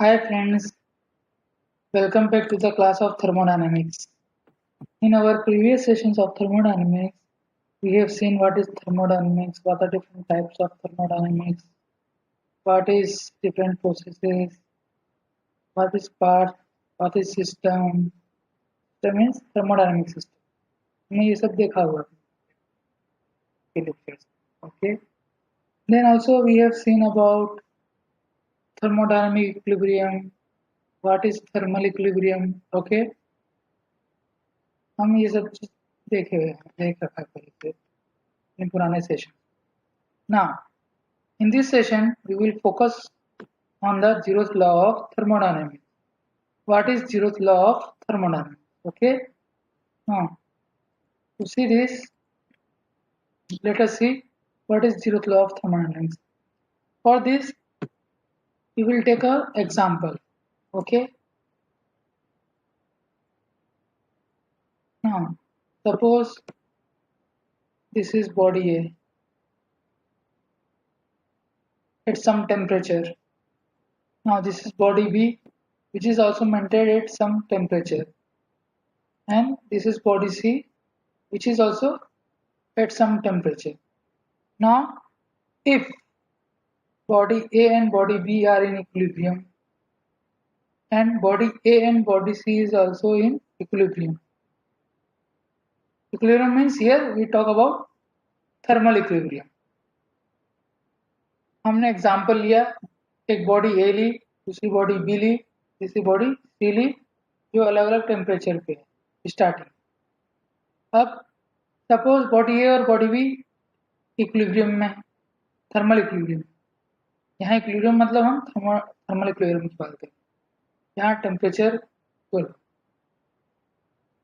Hi friends, welcome back to the class of thermodynamics. In our previous sessions of thermodynamics, we have seen what is thermodynamics, what are different types of thermodynamics, what is different processes, what is part, what is system. System means thermodynamic system. हमने ये सब देखा हुआ है lectures. Okay. Then also we have seen about thermodynamic equilibrium. What is thermal equilibrium? Okay. हम ये सब चीज देखे हुए हैं देख रखा है पहले से in पुराने session. Now, in this session, we will focus on the zeroth law of thermodynamics. What is zeroth law of thermodynamics? Okay. Now, to see this, let us see what is zeroth law of thermodynamics. For this, we will take a example. Okay. Now, suppose this is body A at some temperature. Now, this is body B, which is also maintained at some temperature. And this is body C, which is also at some temperature. Now, if body A and body B are in equilibrium and body A and body C is also in equilibrium. Equilibrium means here we talk about thermal equilibrium. हमने example लिया एक body ए ली दूसरी body B ली तीसरी body सी ली जो अलग अलग temperature पे है स्टार्टिंग अब सपोज बॉडी ए और बॉडी बी इक्विलिब्रियम में थर्मल इक्विलिब्रियम यहाँ इक्विलिब्रियम मतलब हम थर्मल इक्विलिब्रियम की बात करें यहाँ temperature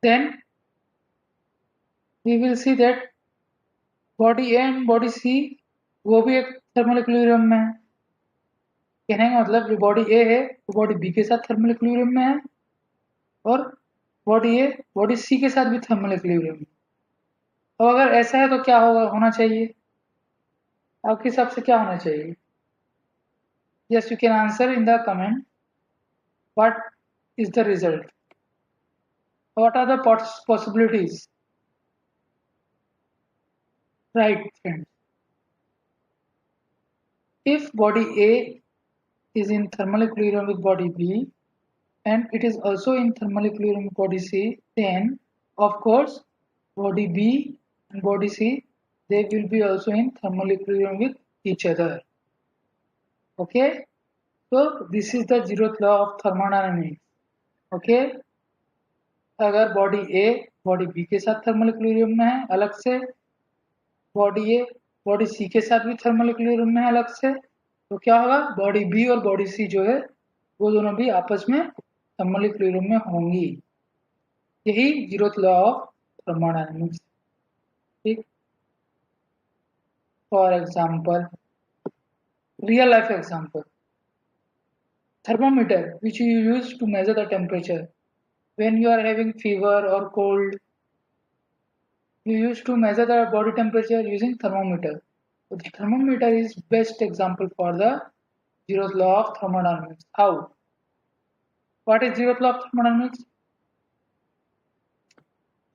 then we will see that body A and body C वो भी एक थर्मल इक्विलिब्रियम में है कहने का मतलब जो बॉडी ए है वो बॉडी बी के साथ थर्मल इक्विलिब्रियम में है और बॉडी ए बॉडी सी के साथ भी थर्मल इक्विलिब्रियम में अब अगर ऐसा है तो क्या होना चाहिए आपके हिसाब से क्या होना चाहिए yes you can answer in the comment what is the result what are the possibilities right friends if body A is in thermal equilibrium with body B and it is also in thermal equilibrium with body C then of course body B and body C they will be also in thermal equilibrium with each other okay so this is the zeroth law of thermodynamics okay अगर body A body B के साथ thermal equilibrium में है अलग से body a body सी के साथ भी थर्मल इक्विलिब्रियम में अलग से तो क्या होगा बॉडी बी और बॉडी सी जो है वो दोनों भी आपस में थर्मल इक्विलिब्रियम में होंगी यही जीरोथ लॉ ऑफ थर्मोडायनामिक्स ठीक for example real life example thermometer which you use to measure the temperature when you are having fever or cold you used to measure the body temperature using thermometer. So the thermometer is best example for the zeroth law of thermodynamics. How? What is zeroth law of thermodynamics?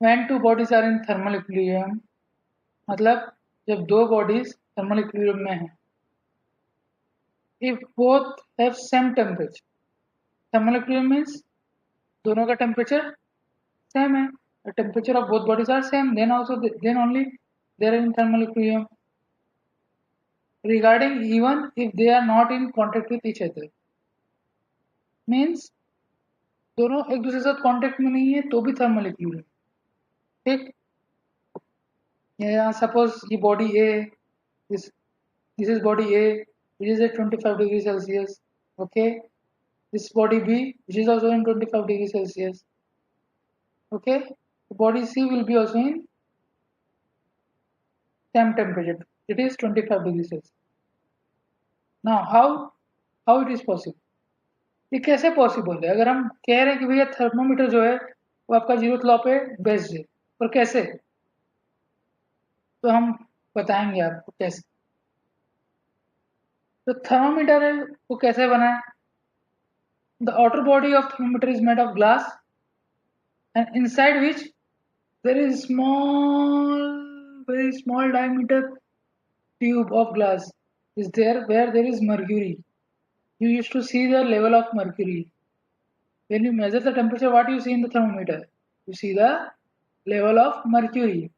When two bodies are in thermal equilibrium, मतलब जब दो bodies thermal equilibrium में हैं, if both have same temperature, thermal equilibrium means दोनों का temperature same है. The temperature of both bodies are same. Then only they are in thermal equilibrium. Regarding even if they are not in contact with each other means दोनों एक दूसरे के साथ contact में नहीं है तो भी थर्मल इक्विलिब्रियम ठीक यहाँ सपोज ये body A this is body A which is at 25 degrees Celsius okay this body B which is also in 25 degrees Celsius okay body C will be also in same temperature it is 25 degrees Celsius now how it is possible ये कैसे possible है अगर हम कह रहे हैं कि भैया थर्मोमीटर जो है वो आपका जीरोथ लॉ पे बेस्ड है और कैसे तो हम बताएंगे आपको कैसे तो थर्मोमीटर है वो कैसे बना है The outer body of thermometer is made of glass, and inside which there is very small diameter tube of glass is there where there is mercury. You used to see the level of mercury. When you measure the temperature, what you see in the thermometer? You see the level of mercury.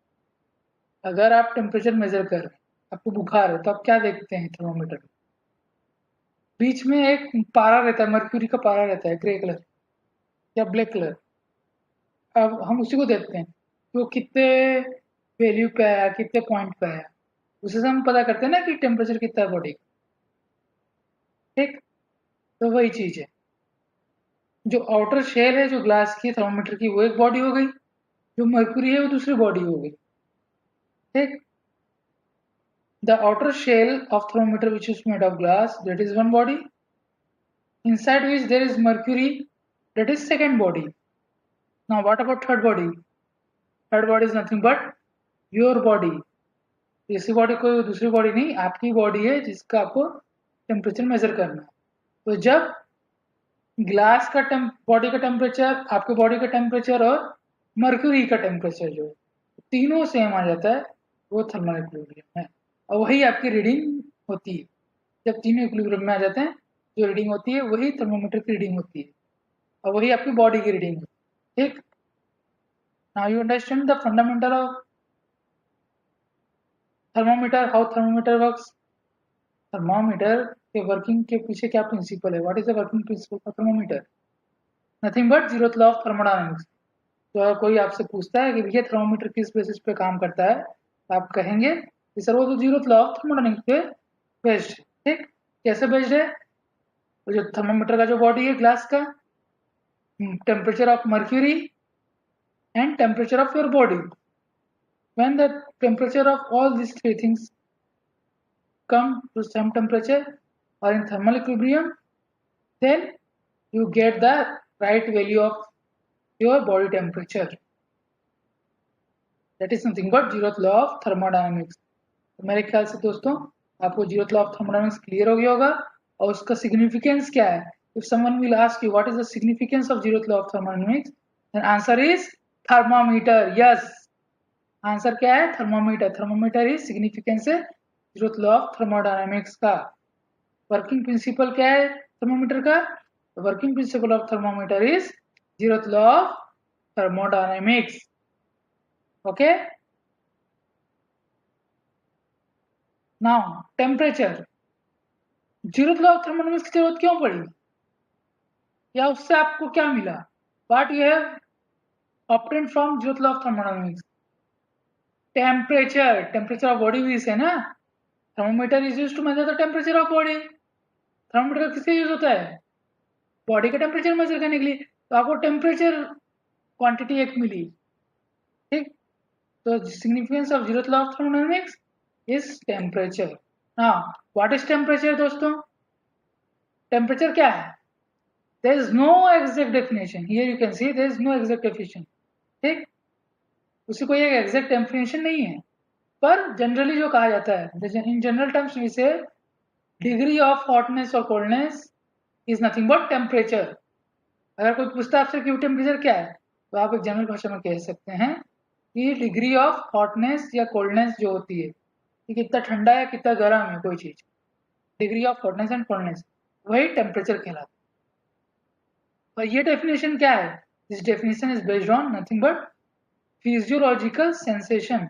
अगर आप temperature measure कर रहे हैं, आपको बुखार है, तो आप क्या देखते हैं थर्मोमीटर में? बीच में एक पारा रहता है, मर्क्यूरी का पारा रहता है, ग्रे कलर या ब्लैक कलर। अब हम उसी को देखते हैं कि वो कितने वैल्यू पे आया, कितने पॉइंट पे आया, उसी से हम पता करते हैं ना कि टेम्परेचर कितना है बॉडी का। ठीक, तो वही चीज है। जो आउटर शेल है जो ग्लास की थर्मोमीटर की, वो एक बॉडी हो गई, जो मर्क्यूरी है वो दूसरी बॉडी हो गई। ठीक, the outer shell of thermometer which is made of glass, that is one body, inside which there is mercury, that is second body. Now what about third body? Third body is nothing but your body. ऐसी body कोई दूसरी body नहीं, आपकी body है जिसका आपको temperature measure करना है। तो जब ग्लास का बॉडी का टेम्परेचर, आपके बॉडी का टेम्परेचर और मर्क्यूरी का टेम्परेचर जो तीनों सेम आ जाता है, वो थर्मल इक्विलिब्रियम है। और वही आपकी रीडिंग होती है। जब तीनों इक्विलिब्रियम में आ जाते हैं, जो रीडिंग होती है वही थर्मोमीटर की रीडिंग होती है, और वही आपकी बॉडी की रीडिंग होती है। ठीक, now you understand the fundamental of thermometer, how thermometer works. Thermometer के वर्किंग के पीछे क्या प्रिंसिपल है? What is the working principle for thermometer? Nothing but zeroth law of thermodynamics. तो अगर कोई आपसे पूछता है कि भैया थर्मोमीटर किस बेसिस पे काम करता है, तो आप कहेंगे कि सर वो तो जीरोथ लॉ ऑफ थर्मोडायनेमिक्स पे बेस्ड है। ठीक, कैसे बेस्ड है? तो जो थर्मोमीटर का जो बॉडी है ग्लास का, temperature of mercury and temperature of your body, when the temperature of all these three things come to some temperature or in thermal equilibrium, then you get the right value of your body temperature. That is nothing but zeroth law of thermodynamics. तो मेरे ख्याल से दोस्तों आपको zeroth law of thermodynamics clear हो गया होगा, और उसका सिग्निफिकेंस क्या है। If someone will ask you what is the significance of zeroth law of thermodynamics, then answer is thermometer. Yes, answer क्या है? थर्मोमीटर। थर्मोमीटर इज सिग्निफिकेंस है जीरोथ लॉ ऑफ थर्मोडायनामिक्स का। वर्किंग प्रिंसिपल क्या है thermometer का? Working principle of thermometer is zeroth law of thermodynamics. Okay, now temperature. Zeroth law of thermodynamics की जरूरत क्यों पड़ी, या उससे आपको क्या मिला? What you have obtained from zeroth law of thermodynamics? Temperature. Temperature of body भी है ना। Thermometer is used to measure the temperature of body. Thermometer किसके यूज होता है? बॉडी का टेम्परेचर मेजर करने के लिए। तो आपको टेम्परेचर क्वांटिटी एक मिली। ठीक, तो significance of zeroth law of thermodynamics is temperature. Now what is temperature दोस्तों? टेम्परेचर क्या है? There is no exact definition. Here you can see there is no exact definition. ठीक, उसी कोई एक एग्जैक्ट डेफिनेशन नहीं है, पर जनरली जो कहा जाता है, इन जनरल टर्म्स वी से डिग्री ऑफ हॉटनेस और coldness is nothing but temperature. अगर कोई पूछता है आपसे कि टेम्परेचर क्या है, तो आप एक जनरल भाषा में कह सकते हैं कि डिग्री ऑफ हॉटनेस या कोल्डनेस जो होती है कि कितना ठंडा है कितना गर्म है कोई चीज, degree of hotness and coldness, वही टेम्परेचर कहलाता है। और ये डेफिनेशन क्या है? This definition is based on nothing but physiological sensation.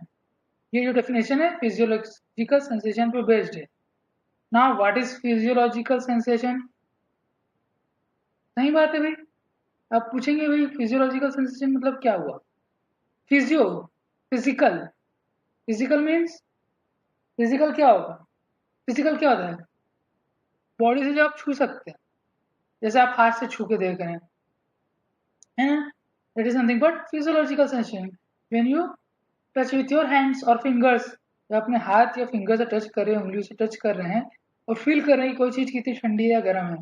ये जो डेफिनेशन है फिजियोलॉजिकल सेंसेशन पे बेस्ड है। Now what is physiological sensation? सही बात है भाई। आप पूछेंगे भाई फिजियोलॉजिकल सेंसेशन मतलब क्या हुआ? Physio, physical. Physical means physical क्या होगा? फिजिकल क्या होता है? बॉडी से जो आप छू सकते हैं, जैसे आप हाथ से छू के देख रहे हैं, है ना? That is nothing but physiological sensation. When you touch with your hands और फिंगर्स, जब अपने हाथ या फिंगर से टच कर रहे हैं, उंगली से टच कर रहे हैं और फील कर रहे हैं कोई चीज कितनी ठंडी है या गर्म है,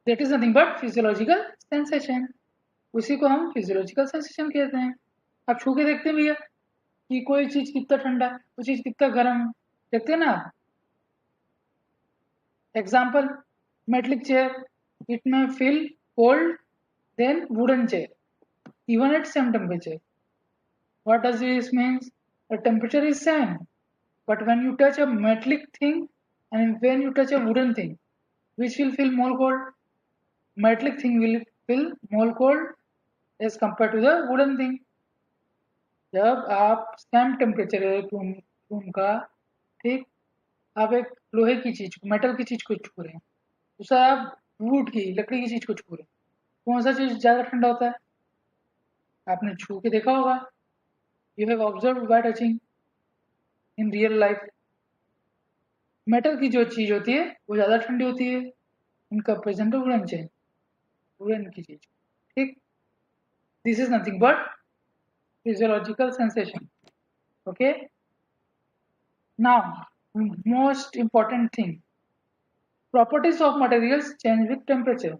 that is nothing but physiological sensation. उसी को हम फिजियोलॉजिकल सेंसेशन कहते हैं। आप छू के देखते हैं भैया कि कोई चीज कितना ठंडा है, कोई चीज कितना गर्म है, देखते हैं ना आप। Example, metallic chair. it may feel cold than wooden chair, even at same temperature. What does this mean? The temperature is same, but when you touch a metallic thing and when you touch a wooden thing, which will feel more cold? Metallic thing will feel more cold as compared to the wooden thing. जब आप same temperature है room का, ठीक, आप एक लोहे की चीज को, मेटल की चीज को छू रहे हैं, दूसरा आप वुड की, लकड़ी की चीज को छू रहे हैं, कौन सा चीज ज्यादा ठंडा होता है? आपने छू के देखा होगा, you have observe by touching in real life. Metal की जो चीज होती है वो ज्यादा ठंडी होती है in comparison to wooden chain, wooden की चीज, ठीक। This is nothing but physiological sensation, okay. Now most important thing, properties of materials change with temperature.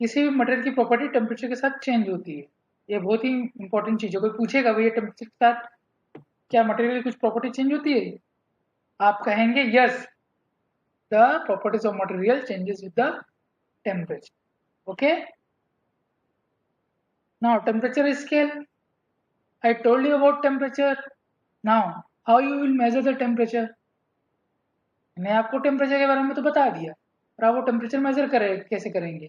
किसी भी मटेरियल की प्रॉपर्टी टेम्परेचर के साथ चेंज होती है, ये बहुत ही इंपॉर्टेंट चीज है। कोई पूछेगा भैया टेम्परेचर के साथ क्या मटेरियल की कुछ प्रॉपर्टी चेंज होती है, आप कहेंगे yes, the properties of material changes with the temperature, okay। Now temperature scale, I told you about temperature. Now how you will measure the temperature? मैंने आपको टेम्परेचर के बारे में तो बता दिया, और आप वो टेम्परेचर मेजर करें कैसे करेंगे?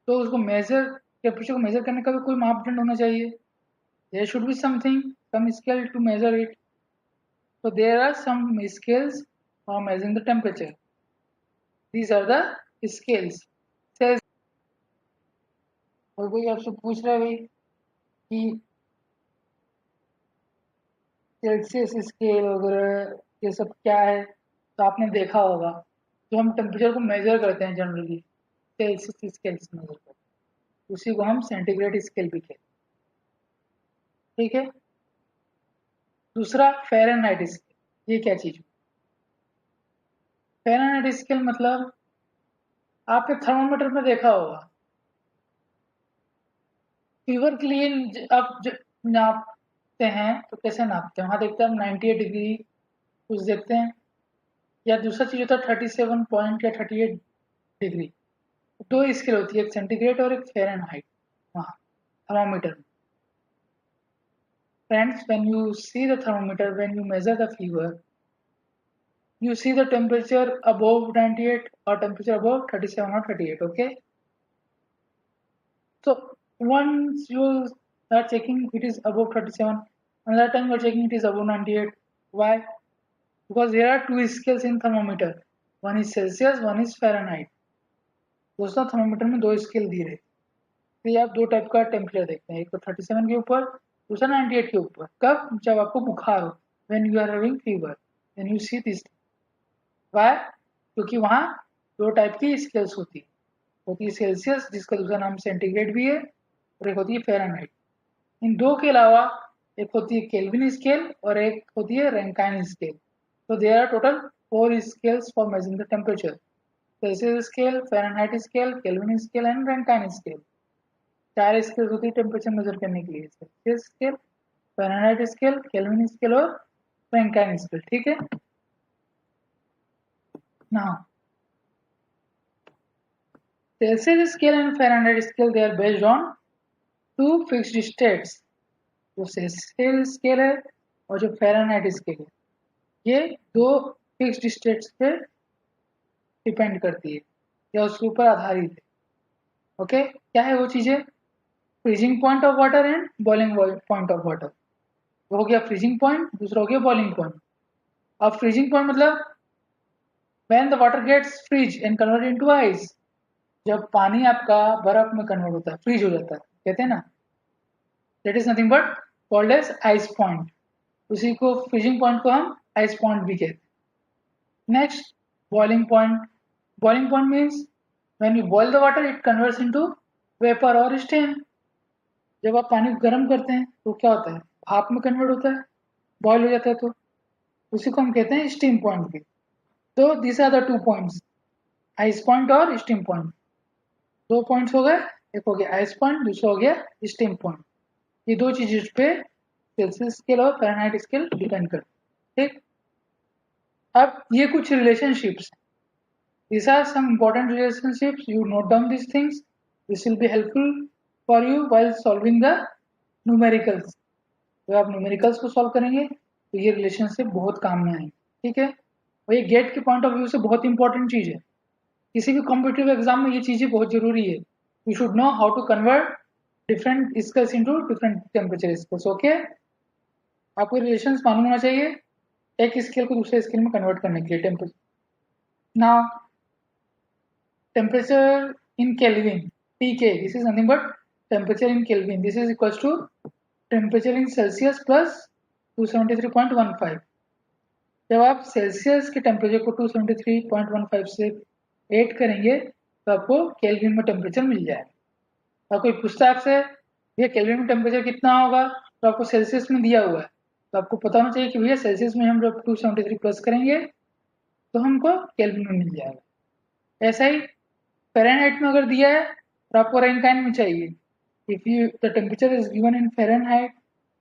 तो उसको मेजर, टेम्परेचर को मेजर करने का भी कोई मापदंड होना चाहिए। There should be something, some scale to measure it. So there are some scales for measuring the temperature. These are the scales. Celsius, और कोई आपसे पूछ रहा है भाई कि सेल्सियस स्केल वगैरह ये सब क्या है, तो आपने देखा होगा जो हम टेम्परेचर को मेजर करते हैं जनरली सेल्सियस स्केल से मेजर करते हैं, उसी को हम सेंटीग्रेड स्केल भी कहते हैं, ठीक है। दूसरा फ़ारेनहाइट स्केल, ये क्या चीज? फ़ारेनहाइट स्केल मतलब आपने थर्मोमीटर में देखा होगा, फीवर के लिए आप नापते हैं तो कैसे नापते हैं? वहां देखते हैं हम 98 डिग्री कुछ देखते हैं, या दूसरा चीज होता है 37 पॉइंट या 38 डिग्री। दो स्केल होती है, एक सेंटीग्रेड और एक फ़ारेनहाइट वहाँ थर्मोमीटर में। Friends, when you see the thermometer, when you measure the fever, you see the temperature above 98 or temperature above 37 or 38, okay। So once you are checking it is above 37, another time you are checking it is above 98. Why? Because there are two scales in thermometer, one is Celsius, one is Fahrenheit। दोस्तों thermometer में दो scale दिए रहते हैं, तो आप दो type का टेम्परेचर देखते हैं, एक तो 37 के ऊपर, दूसरा 98 के ऊपर। कब? जब आपको बुखार हो, when you are having fever, then you see this। Why? क्योंकि वहाँ दो टाइप की स्केल्स होती है सेल्सियस, जिसका दूसरा नाम सेंटीग्रेड भी है, और एक होती है फ़ारेनहाइट। इन दो के अलावा एक होती है केल्विन स्केल और एक होती है रैंकाइन स्केल। तो there are total 4 scales for measuring the temperature, Celsius scale, Fahrenheit scale, Kelvin scale and Rankine scale. 4 scales होती है टेम्परेचर मेजर करने के लिए, Celsius scale, Fahrenheit scale, Kelvin scale और रैंकाइन स्केल, ठीक है। Now Celsius scale and Fahrenheit scale, they are based on two fixed states। जो Celsius scale है और जो फ़ारेनहाइट स्केल है, ये दो फिक्स्ड स्टेट्स पे डिपेंड करती है या उसके ऊपर आधारित है, ओके। क्या है वो चीजें? Freezing point of water and boiling point of water. वो हो गया फ्रीजिंग पॉइंट, दूसरा हो गया बॉइलिंग पॉइंट। अब फ्रीजिंग पॉइंट मतलब when the water gets freeze and converted into ice, जब पानी आपका बर्फ में कन्वर्ट होता है, फ्रीज हो जाता है, कहते हैं ना, that is nothing but called as ice point. उसी को फ्रीजिंग पॉइंट को हम आइस पॉइंट भी कहते हैं। Next boiling point. Boiling point means when you boil the water it converts into vapour और स्टीम। जब आप पानी को गर्म करते हैं तो क्या होता है? भाप में कन्वर्ट होता है, बॉयल हो जाता है, तो उसी को हम कहते हैं स्टीम पॉइंट भी। तो this are the 2 points, ice point और स्टीम पॉइंट। 2 पॉइंट्स हो गए, एक हो गया आइस पॉइंट, दूसरा हो गया स्टीम पॉइंट। ये दो चीजों पे सेल्सियस स्केल और फ़ारेनहाइट स्केल डिपेंड करते हैं, ठीक। अब ये कुछ रिलेशनशिप्स हैं These are some important relationships. You note down these things. This will be helpful for you while solving the numericals. जब आप न्यूमेरिकल्स को सॉल्व करेंगे तो ये रिलेशनशिप बहुत काम में आएंगे, ठीक है। और ये गेट के पॉइंट ऑफ व्यू से बहुत इंपॉर्टेंट चीज़ है। किसी भी कॉम्पिटिटिव एग्जाम में ये चीज़ें बहुत जरूरी है। You should know how to convert different scales into different temperature scales. Okay, आपको रिलेशंस मालूम होना चाहिए एक स्केल को दूसरे स्केल में कन्वर्ट करने के लिए। Temperature now temperature in Kelvin, TK, this is nothing but temperature in Kelvin. This is equals to temperature in Celsius plus 273.15. जब आप सेल्सियस के टेम्परेचर को 273.15 से ऐड करेंगे तो आपको केल्विन में टेम्परेचर मिल जाएगा। और कोई पूछता है आपसे भैया केल्विन में टेम्परेचर कितना होगा, तो आपको सेल्सियस में दिया हुआ है, तो आपको पता होना चाहिए कि भैया सेल्सियस में हम जब 273 प्लस करेंगे तो हमको केल्विन में मिल जाएगा। ऐसा ही फ़ारेनहाइट में अगर दिया है तो आपको रैंकाइन में चाहिए। If you the temperature is given in Fahrenheit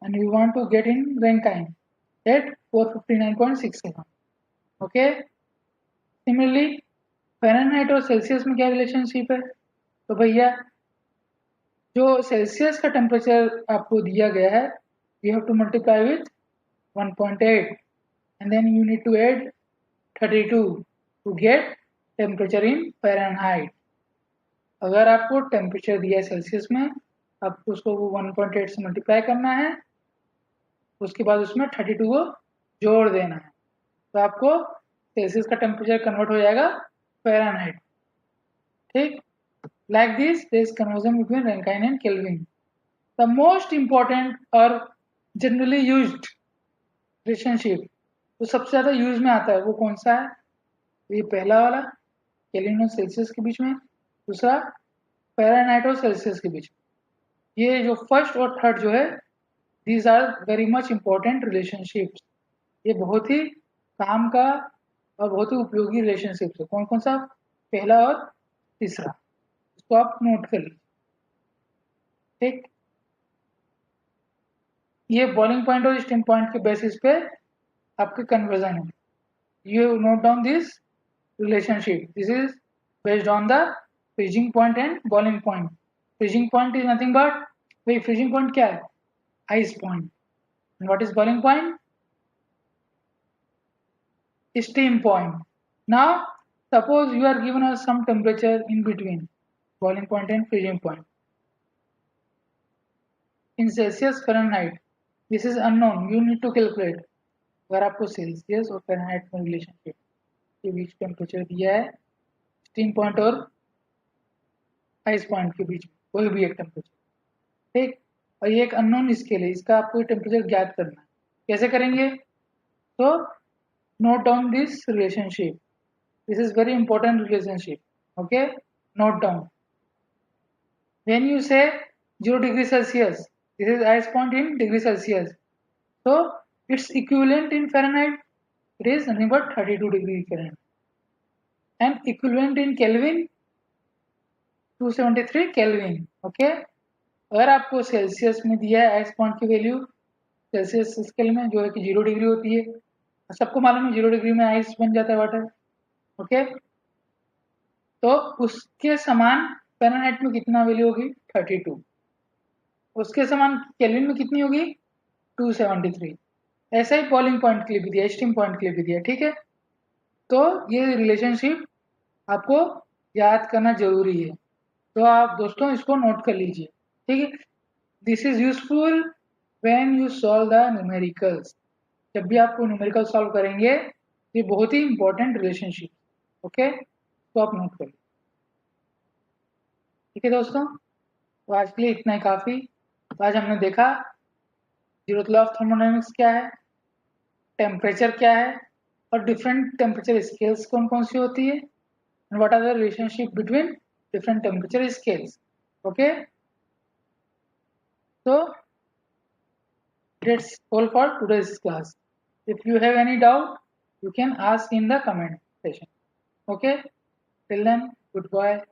and you want to get in Rankine at 459.67। Okay, similarly Fahrenheit और सेल्सियस में क्या रिलेशनशिप है, तो भैया जो सेल्सियस का टेम्परेचर आपको दिया गया है you have to multiply with 1.8 and then you need to add 32 to get temperature in Fahrenheit. अगर आपको टेम्परेचर दिया है सेल्सियस में, आपको उसको 1.8 से मल्टीप्लाई करना है, उसके बाद उसमें 32 को जोड़ देना है, तो आपको सेल्सियस का टेम्परेचर कन्वर्ट हो जाएगा फ़ारेनहाइट। ठीक, like this there is conversion between Rankine and Kelvin. The most important और जनरली यूज्ड रिलेशनशिप जो सबसे ज़्यादा यूज में आता है वो कौन सा है, ये पहला वाला केल्विन और सेल्सियस के बीच में, दूसरा फ़ारेनहाइट और सेल्सियस के बीच में। ये जो फर्स्ट और थर्ड जो है these are very much important relationships. ये बहुत ही काम का और बहुत ही उपयोगी रिलेशनशिप्स है। कौन कौन सा, पहला और तीसरा, इसको आप नोट कर लीजिए। ठीक, ये बॉइलिंग पॉइंट और स्टीम पॉइंट के बेसिस पे आपके कन्वर्जन है। You note down this relationship. This is based on the freezing point and boiling point. Freezing point is nothing but, wait, freezing point क्या है, ice point. And what is boiling point? Steam point. Now suppose you are given us some temperature in between boiling point and freezing point in Celsius Fahrenheit. This is unknown, you need to calculate. अगर आपको Celsius और Fahrenheit में relationship के बीच temperature दिया है steam point और ice point के बीच में कोई भी एक टेम्परेचर, ठीक, और ये एक अननोन स्केल है, इसका आपको टेम्परेचर ज्ञात करना है। कैसे करेंगे, तो note down this relationship, this is very important relationship. Okay, note down, when you से 0 degree Celsius, this is ice point in degree Celsius, so its equivalent in Fahrenheit, it is nothing but 32 degree Fahrenheit, and equivalent in Kelvin 273 Kelvin। Okay, अगर आपको Celsius में दिया है ice point की value Celsius scale में जो है कि 0 डिग्री होती है, सबको मालूम है 0 डिग्री में आइस बन जाता है वाटर। ओके, तो उसके समान फ़ारेनहाइट में कितना वैल्यू होगी 32, उसके समान केल्विन में कितनी होगी 273। ऐसा ही बॉइलिंग पॉइंट के लिए भी दिया, स्टीम पॉइंट के लिए भी दिया। ठीक है, तो ये रिलेशनशिप आपको याद करना जरूरी है, तो आप दोस्तों इसको नोट कर लीजिए। ठीक है, this is useful when you solve the numericals. जब भी आपको न्यूमेरिकल सॉल्व करेंगे ये बहुत ही इंपॉर्टेंट रिलेशनशिप, ओके, तो आप नोट कर लीजिए। ठीक है दोस्तों, तो आज के लिए इतना ही काफ़ी। तो आज हमने देखा जीरोथ लॉ ऑफ थर्मोडायनेमिक्स क्या है, टेम्परेचर क्या है, और डिफरेंट टेम्परेचर स्केल्स कौन कौन सी होती है, and what are the relationship between different temperature scales. Okay, so that's all for today's class. If you have any doubt you can ask in the comment section. Okay, till then, goodbye.